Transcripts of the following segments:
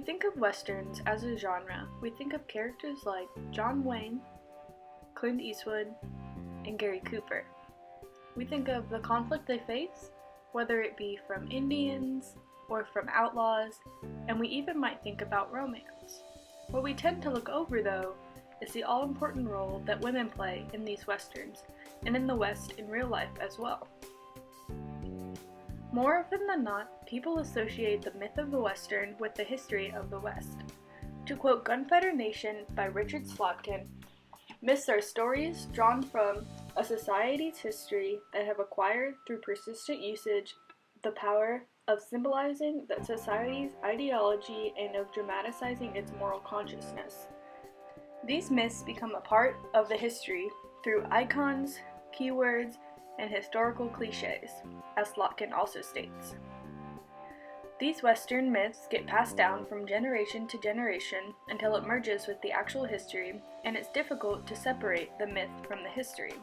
think of westerns as a genre, we think of characters like John Wayne, Clint Eastwood, and Gary Cooper. We think of the conflict they face, whether it be from Indians or from outlaws, and we even might think about romance. What we tend to look over, though, is the all-important role that women play in these westerns, and in the West in real life as well. More often than not, people associate the myth of the Western with the history of the West. To quote Gunfighter Nation by Richard Slotkin, "Myths are stories drawn from a society's history that have acquired through persistent usage the power of symbolizing that society's ideology and of dramatizing its moral consciousness. These myths become a part of the history through icons, keywords, and historical cliches," as Slotkin also states. These Western myths get passed down from generation to generation until it merges with the actual history, and it's difficult to separate the myth from the history.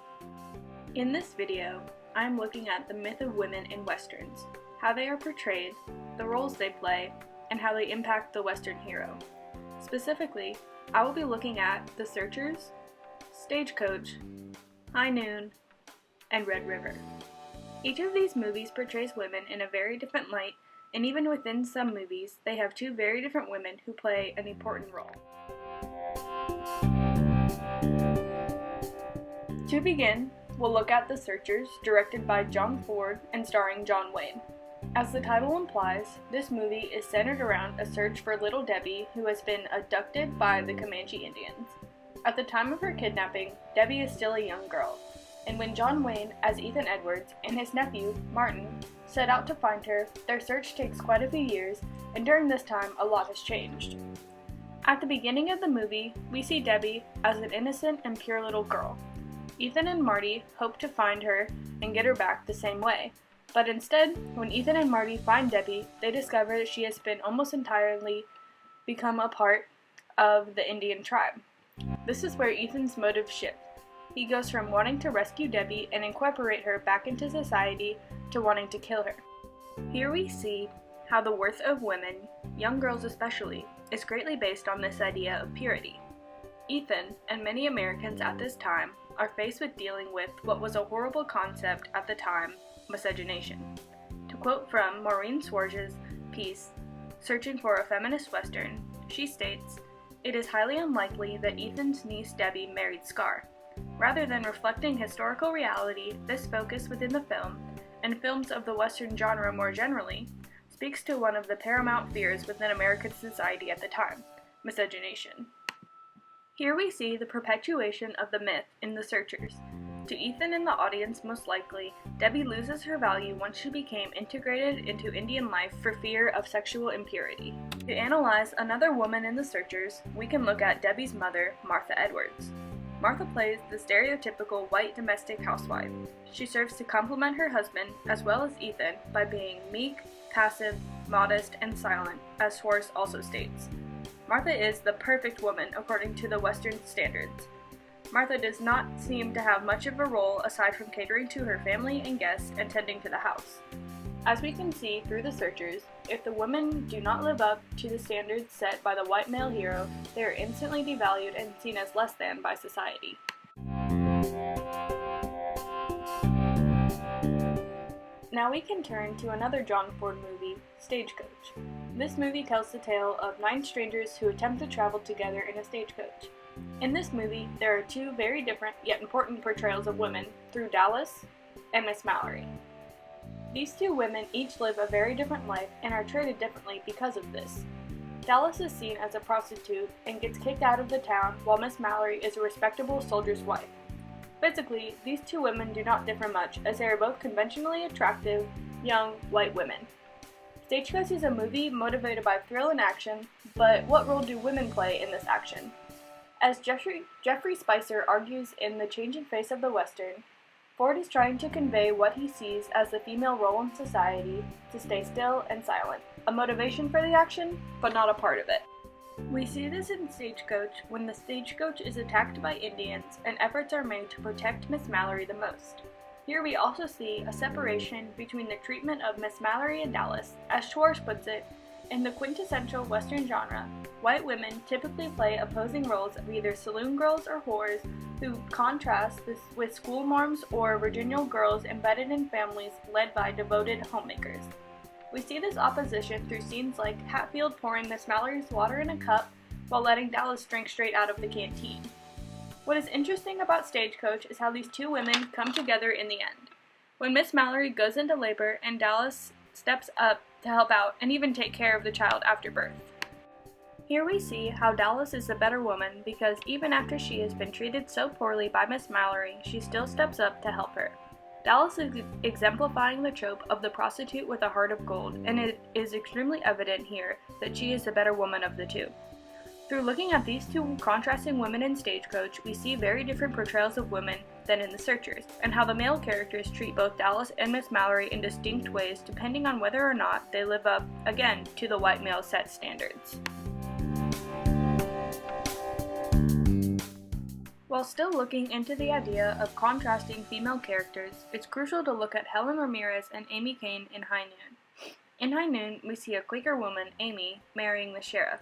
In this video, I am looking at the myth of women in Westerns, how they are portrayed, the roles they play, and how they impact the Western hero. Specifically, I will be looking at The Searchers, Stagecoach, High Noon, and Red River. Each of these movies portrays women in a very different light, and even within some movies, they have two very different women who play an important role. To begin, we'll look at The Searchers, directed by John Ford and starring John Wayne. As the title implies, this movie is centered around a search for little Debbie, who has been abducted by the Comanche Indians. At the time of her kidnapping, Debbie is still a young girl, and when John Wayne, as Ethan Edwards, and his nephew, Martin, set out to find her, their search takes quite a few years, and during this time, a lot has changed. At the beginning of the movie, we see Debbie as an innocent and pure little girl. Ethan and Marty hope to find her and get her back the same way. But instead, when Ethan and Marty find Debbie, they discover that she has been almost entirely become a part of the Indian tribe. This is where Ethan's motives shift. He goes from wanting to rescue Debbie and incorporate her back into society to wanting to kill her. Here we see how the worth of women, young girls especially, is greatly based on this idea of purity. Ethan, and many Americans at this time, are faced with dealing with what was a horrible concept at the time, miscegenation. To quote from Maureen Swartz's piece, Searching for a Feminist Western, she states, "It is highly unlikely that Ethan's niece Debbie married Scar. Rather than reflecting historical reality, this focus within the film, and films of the Western genre more generally, speaks to one of the paramount fears within American society at the time, miscegenation." Here we see the perpetuation of the myth in The Searchers. To Ethan and the audience most likely, Debbie loses her value once she became integrated into Indian life for fear of sexual impurity. To analyze another woman in The Searchers, we can look at Debbie's mother, Martha Edwards. Martha plays the stereotypical white domestic housewife. She serves to complement her husband, as well as Ethan, by being meek, passive, modest, and silent, as Schwartz also states. Martha is the perfect woman according to the Western standards. Martha does not seem to have much of a role aside from catering to her family and guests and tending to the house. As we can see through The Searchers, if the women do not live up to the standards set by the white male hero, they are instantly devalued and seen as less than by society. Now we can turn to another John Ford movie, Stagecoach. This movie tells the tale of 9 strangers who attempt to travel together in a stagecoach. In this movie, there are 2 very different yet important portrayals of women through Dallas and Miss Mallory. These 2 women each live a very different life and are treated differently because of this. Dallas is seen as a prostitute and gets kicked out of the town, while Miss Mallory is a respectable soldier's wife. Physically, these 2 women do not differ much, as they are both conventionally attractive, young, white women. Stagecoach is a movie motivated by thrill and action, but what role do women play in this action? As Jeffrey Spicer argues in The Changing Face of the Western, Ford is trying to convey what he sees as the female role in society, to stay still and silent, a motivation for the action, but not a part of it. We see this in Stagecoach when the stagecoach is attacked by Indians and efforts are made to protect Miss Mallory the most. Here we also see a separation between the treatment of Miss Mallory and Dallas. As Schwartz puts it, In the quintessential Western genre, white women typically play opposing roles of either saloon girls or whores who contrast this with school norms or virginal girls embedded in families led by devoted homemakers. We see this opposition through scenes like Hatfield pouring Miss Mallory's water in a cup while letting Dallas drink straight out of the canteen. What is interesting about Stagecoach is how these two women come together in the end. When Miss Mallory goes into labor and Dallas steps up to help out and even take care of the child after birth. Here we see how Dallas is the better woman because even after she has been treated so poorly by Miss Mallory, she still steps up to help her. Dallas is exemplifying the trope of the prostitute with a heart of gold, and it is extremely evident here that she is the better woman of the two. Through looking at these two contrasting women in Stagecoach, we see very different portrayals of women than in The Searchers, and how the male characters treat both Dallas and Miss Mallory in distinct ways depending on whether or not they live up, again, to the white male set standards. While still looking into the idea of contrasting female characters, it's crucial to look at Helen Ramirez and Amy Kane in High Noon. In High Noon, we see a Quaker woman, Amy, marrying the sheriff.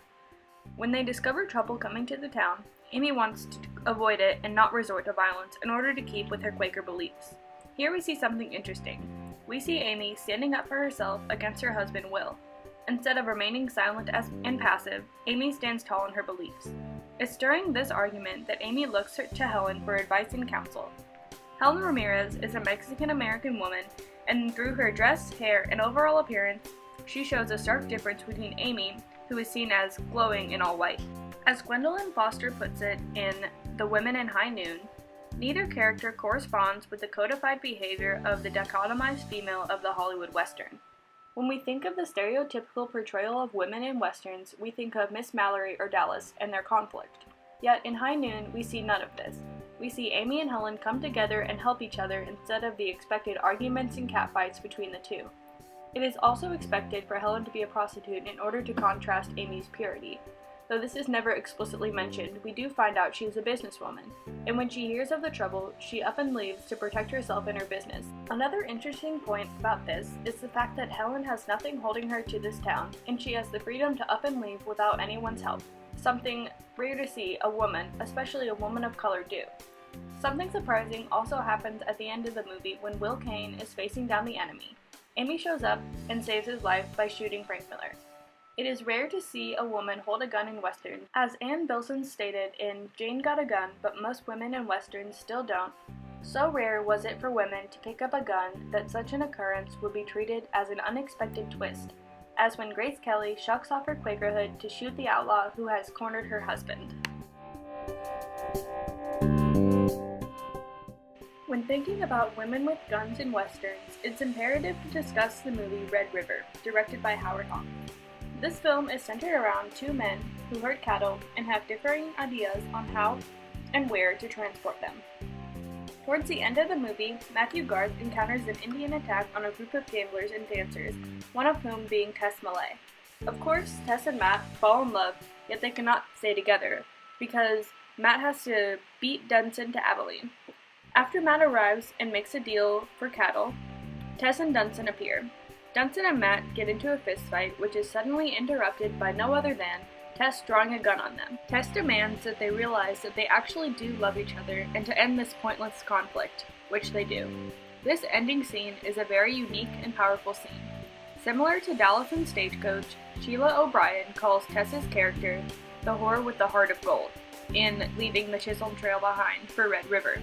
When they discover trouble coming to the town, Amy wants to avoid it and not resort to violence in order to keep with her Quaker beliefs. Here we see something interesting. We see Amy standing up for herself against her husband, Will. Instead of remaining silent and passive, Amy stands tall in her beliefs. It's during this argument that Amy looks to Helen for advice and counsel. Helen Ramirez is a Mexican-American woman, and through her dress, hair, and overall appearance, she shows a stark difference between Amy, who is seen as glowing in all white. As Gwendolyn Foster puts it in The Women in High Noon, neither character corresponds with the codified behavior of the dichotomized female of the Hollywood Western. When we think of the stereotypical portrayal of women in westerns, we think of Miss Mallory or Dallas and their conflict. Yet in High Noon, we see none of this. We see Amy and Helen come together and help each other instead of the expected arguments and catfights between the two. It is also expected for Helen to be a prostitute in order to contrast Amy's purity. Though this is never explicitly mentioned, we do find out she is a businesswoman, and when she hears of the trouble, she up and leaves to protect herself and her business. Another interesting point about this is the fact that Helen has nothing holding her to this town, and she has the freedom to up and leave without anyone's help, something rare to see a woman, especially a woman of color, do. Something surprising also happens at the end of the movie when Will Kane is facing down the enemy. Amy shows up and saves his life by shooting Frank Miller. It is rare to see a woman hold a gun in westerns. As Ann Bilson stated in Jane Got a Gun, but most women in westerns still don't, so rare was it for women to pick up a gun that such an occurrence would be treated as an unexpected twist, as when Grace Kelly shucks off her Quakerhood to shoot the outlaw who has cornered her husband. When thinking about women with guns in westerns, it's imperative to discuss the movie Red River, directed by Howard Hawks. This film is centered around two men who herd cattle and have differing ideas on how and where to transport them. Towards the end of the movie, Matthew Garth encounters an Indian attack on a group of gamblers and dancers, one of whom being Tess Millay. Of course, Tess and Matt fall in love, yet they cannot stay together, because Matt has to beat Dunson to Abilene. After Matt arrives and makes a deal for cattle, Tess and Dunson appear. Dunson and Matt get into a fistfight, which is suddenly interrupted by no other than Tess drawing a gun on them. Tess demands that they realize that they actually do love each other and to end this pointless conflict, which they do. This ending scene is a very unique and powerful scene. Similar to Dallas and Stagecoach, Sheila O'Brien calls Tess's character the whore with the heart of gold in Leaving the Chisholm Trail Behind for Red River.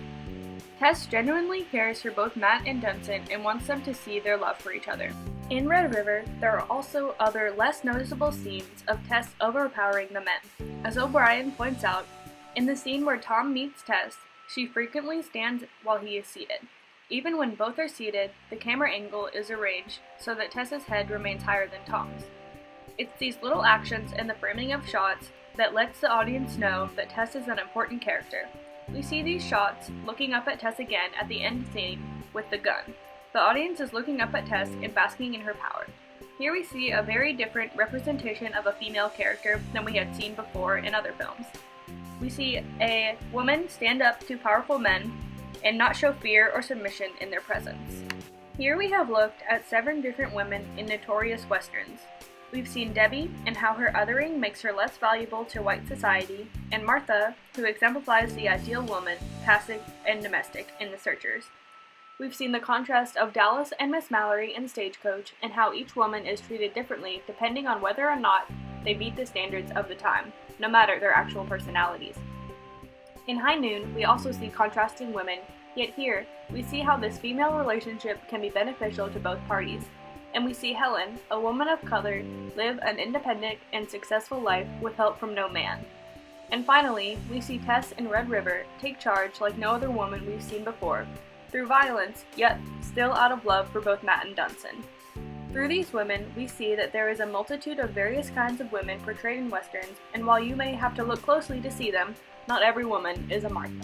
Tess genuinely cares for both Matt and Dunson and wants them to see their love for each other. In Red River, there are also other less noticeable scenes of Tess overpowering the men. As O'Brien points out, in the scene where Tom meets Tess, she frequently stands while he is seated. Even when both are seated, the camera angle is arranged so that Tess's head remains higher than Tom's. It's these little actions and the framing of shots that lets the audience know that Tess is an important character. We see these shots looking up at Tess again at the end scene with the gun. The audience is looking up at Tess and basking in her power. Here we see a very different representation of a female character than we had seen before in other films. We see a woman stand up to powerful men and not show fear or submission in their presence. Here we have looked at 7 different women in notorious westerns. We've seen Debbie and how her othering makes her less valuable to white society, and Martha, who exemplifies the ideal woman, passive and domestic, in The Searchers. We've seen the contrast of Dallas and Miss Mallory in Stagecoach, and how each woman is treated differently depending on whether or not they meet the standards of the time, no matter their actual personalities. In High Noon, we also see contrasting women, yet here, we see how this female relationship can be beneficial to both parties. And we see Helen, a woman of color, live an independent and successful life with help from no man. And finally, we see Tess in Red River take charge like no other woman we've seen before, through violence, yet still out of love for both Matt and Dunson. Through these women, we see that there is a multitude of various kinds of women portrayed in westerns, and while you may have to look closely to see them, not every woman is a Martha.